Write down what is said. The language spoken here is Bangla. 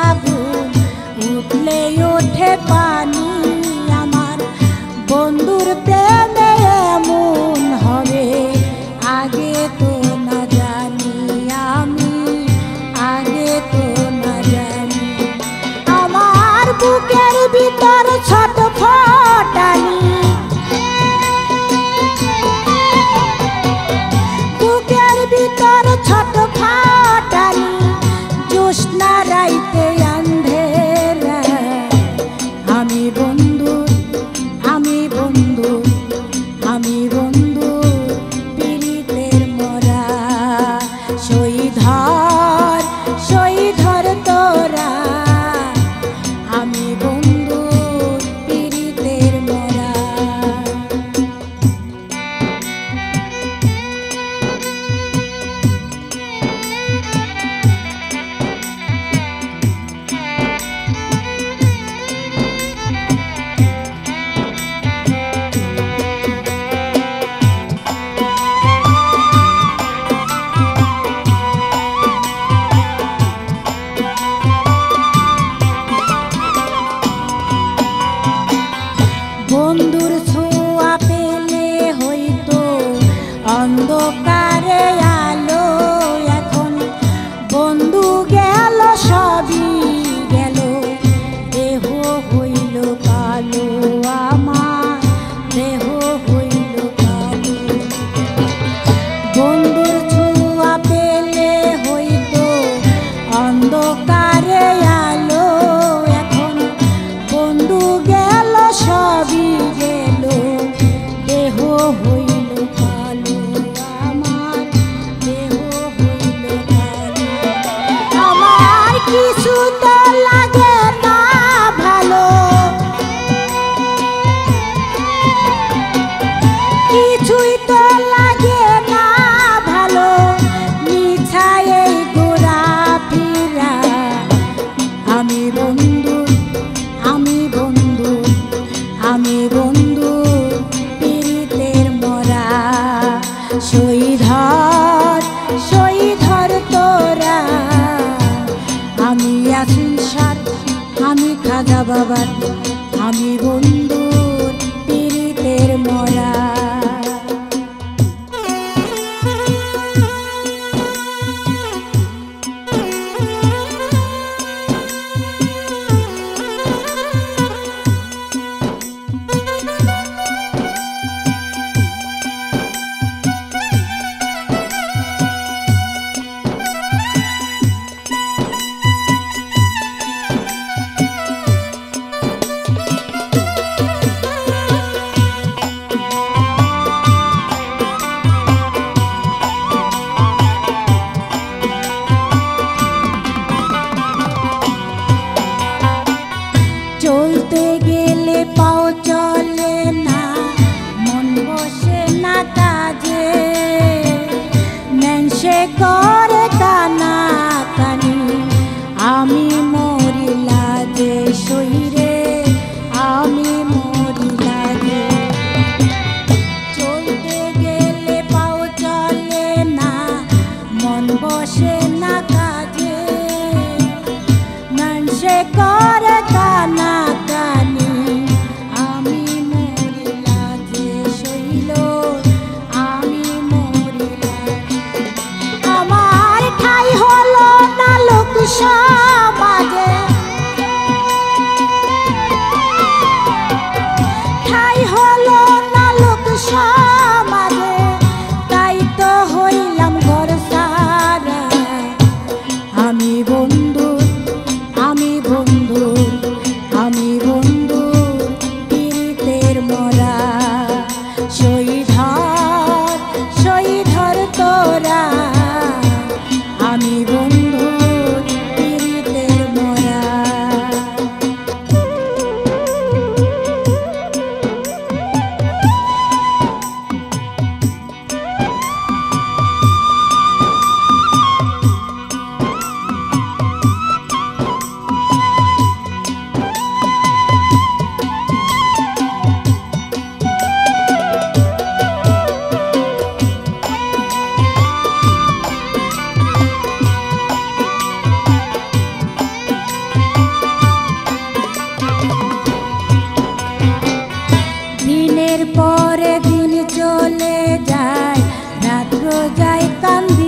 আগুন উঠলে ওঠে পানি। আমার বন্ধুর প্রেমে এমন হবে আগে তো না জানি আমি, আগে তো না জানি। আমার বুকের ভিতর ছটফটানি, বুকের ভিতর ছটফটানি, জ্যোৎস্না রাইতে আন্ধেরা। আমি বন্ধু, আমি বন্ধু, আমি বন্ধু পীড়িতের মরা। শহীধর শহীধর তোরা, আমি বন্ধু পীড়িতের মরা। বন্ধুর ছোঁয়া পেলে হইতো অন্ধকারে আলো। এখন বন্ধু গেল সবই গেল, দেহ হইল কালো, আমার দেহ হইল কালো। বন্ধুর ছোঁয়া পেলে হইতো অন্ধকারে আলো। এখন বন্ধু গেল সবই গেল, দেহ হইল কালো, আমার দেহ হইল কালো। আমার কিছু তো লাগে না ভালো, কিছুই তো লাগে না ভালো, মিছায় এই ঘোরাফেরা। আমি বন্ধু, আমি বন্ধু, আমি বন্ধু পীড়িতের মরা। শহীধর শহীধর তোরা, আমি ইয়াসিন শাহ, আমি খাজা বাবার, আমি বন্ধুর পীড়িতের মরা। চলতে গেলে পাও চলে না, মন বসে না কাজে, মেনসে করে কানা কানি, আমি মরি লাজে। শহীরে আমি মরি লাজে। চলতে গেলে পাও চলে না, মন বসে না কাজে, মেনসে করে কানা কানি, আমি মরি লাজে। শৈল আমি মরি লাজে। আমার ঠাই হলো না লোক সমাজে, কান্দি